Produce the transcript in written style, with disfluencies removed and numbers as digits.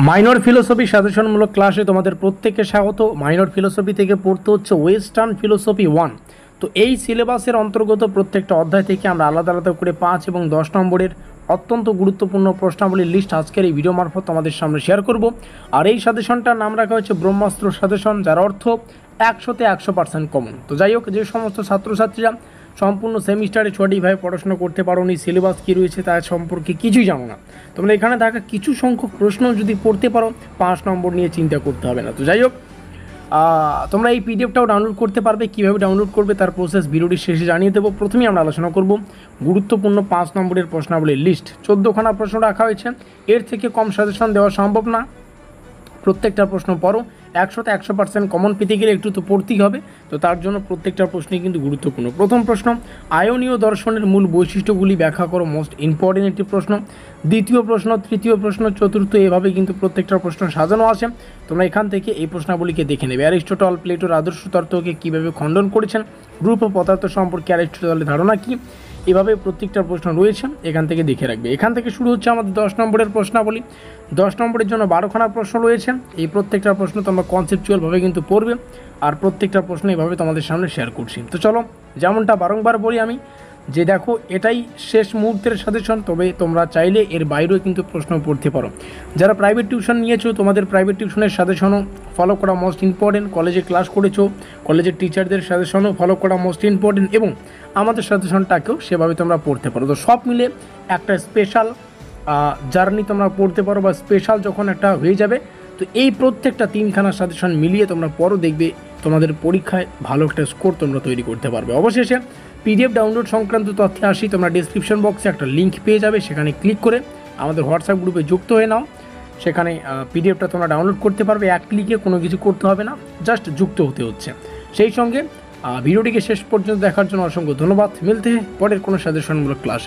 Minor philosophy সাজেশনমূলক ক্লাসে তোমাদের প্রত্যেককে স্বাগত। মাইনর ফিলোসফি থেকে পড়তে হচ্ছে ওয়েস্টার্ন ফিলোসফি 1। তো এই সিলেবাসের অন্তর্গত প্রত্যেকটা অধ্যায় থেকে আমরা আলাদা আলাদা করে 5 এবং 10 নম্বরের অত্যন্ত গুরুত্বপূর্ণ প্রশ্নাবলীর লিস্ট আজকের এই ভিডিও মারফত আমাদের সামনে শেয়ার করব। আর এই সাজেশনটার নাম রাখা হয়েছে ব্রহ্মাস্ত্র সাজেশন, যার অর্থ 100তে 100% কমন। তো যাই হোক, যে সমস্ত ছাত্রছাত্রীরা সম্পূর্ণ সেমিস্টারে সঠিকভাবে পড়াশোনা করতে পারো নি, সিলেবাস কী রয়েছে তার সম্পর্কে কিছুই জানো না, তোমরা এখানে থাকা কিছু সংখ্যক প্রশ্ন যদি পড়তে পারো 5 নম্বর নিয়ে চিন্তা করতে হবে না। তো যাই হোক, তোমরা এই পিডিএফটাও ডাউনলোড করতে পারবে। কীভাবে ডাউনলোড করবে তার প্রসেস ভিডিওটির শেষে জানিয়ে দেবো। প্রথমেই আমরা আলোচনা করব গুরুত্বপূর্ণ 5 নম্বরের প্রশ্নাবলীর লিস্ট। 14খানা প্রশ্ন রাখা হয়েছে, এর থেকে কম সাজেশন দেওয়া সম্ভব না। প্রত্যেকটা প্রশ্ন পড়ো, 100তে 100% কমন পেতে গেলে একটু তো পড়তেই হবে। তো তার জন্য প্রত্যেকটা প্রশ্নই কিন্তু গুরুত্বপূর্ণ। প্রথম প্রশ্ন, আয়নীয় দর্শনের মূল বৈশিষ্ট্যগুলি ব্যাখ্যা করো। মোস্ট ইম্পর্টেন্ট একটি প্রশ্ন। দ্বিতীয় প্রশ্ন, তৃতীয় প্রশ্ন, চতুর্থ, এভাবে কিন্তু প্রত্যেকটা প্রশ্ন সাজানো আছে। তোমরা এখান থেকে এই প্রশ্নাবলীকে দেখে নেবে। অ্যারিস্টটল প্লেটোর আদর্শ তত্ত্বকে কীভাবে খণ্ডন করেছেন, গ্রুপ ও পদার্থ সম্পর্কে অ্যারিস্টটলের ধারণা কী, এভাবে প্রত্যেকটা প্রশ্ন রয়েছে, এখান থেকে দেখে রাখবে। এখান থেকে শুরু হচ্ছে আমাদের 10 নম্বরের প্রশ্নাবলী। 10 নম্বরের জন্য 12খানা প্রশ্ন রয়েছে। এই প্রত্যেকটা প্রশ্ন তোমরা কনসেপচুয়ালভাবে কিন্তু পড়বে, আর প্রত্যেকটা প্রশ্ন এইভাবে তোমাদের সামনে শেয়ার করছি। তো চলো, যেমনটা বারংবার বলি আমি, যে দেখো এটাই শেষ মুহূর্তের সাজেশন, তবে তোমরা চাইলে এর বাইরেও কিন্তু প্রশ্ন পড়তে পারো। যারা প্রাইভেট টিউশন নিয়েছো, তোমাদের প্রাইভেট টিউশনের সাজেশনও ফলো করা মোস্ট ইম্পর্টেন্ট। কলেজে ক্লাস করেছো, কলেজের টিচারদের সাজেশনও ফলো করা মোস্ট ইম্পর্টেন্ট, এবং আমাদের সাজেশনটাকেও সেভাবে তোমরা পড়তে পারো। তো সব মিলে একটা স্পেশাল জার্নি তোমরা পড়তে পারো, বা স্পেশাল যখন একটা হয়ে যাবে, তো এই প্রত্যেকটা 3খানা সাজেশন মিলিয়ে তোমরা পরও দেখবে তোমাদের পরীক্ষায় ভালো একটা স্কোর তোমরা তৈরি করতে পারবে। অবশেষে পিডিএফ ডাউনলোড সংক্রান্ত তথ্যে আসি। তোমরা ডিসক্রিপশন বক্সে একটা লিঙ্ক পেয়ে যাবে, সেখানে ক্লিক করে আমাদের হোয়াটসঅ্যাপ গ্রুপে যুক্ত হয়ে নাও। সেখানে পিডিএফটা তোমরা ডাউনলোড করতে পারবে। এক ক্লিকে কোনো কিছু করতে হবে না, জাস্ট যুক্ত হতে হচ্ছে। সেই সঙ্গে ভিডিওটিকে শেষ পর্যন্ত দেখার জন্য অসংখ্য ধন্যবাদ। মিলতে পরের কোনো সাজেশনমূলক ক্লাসে।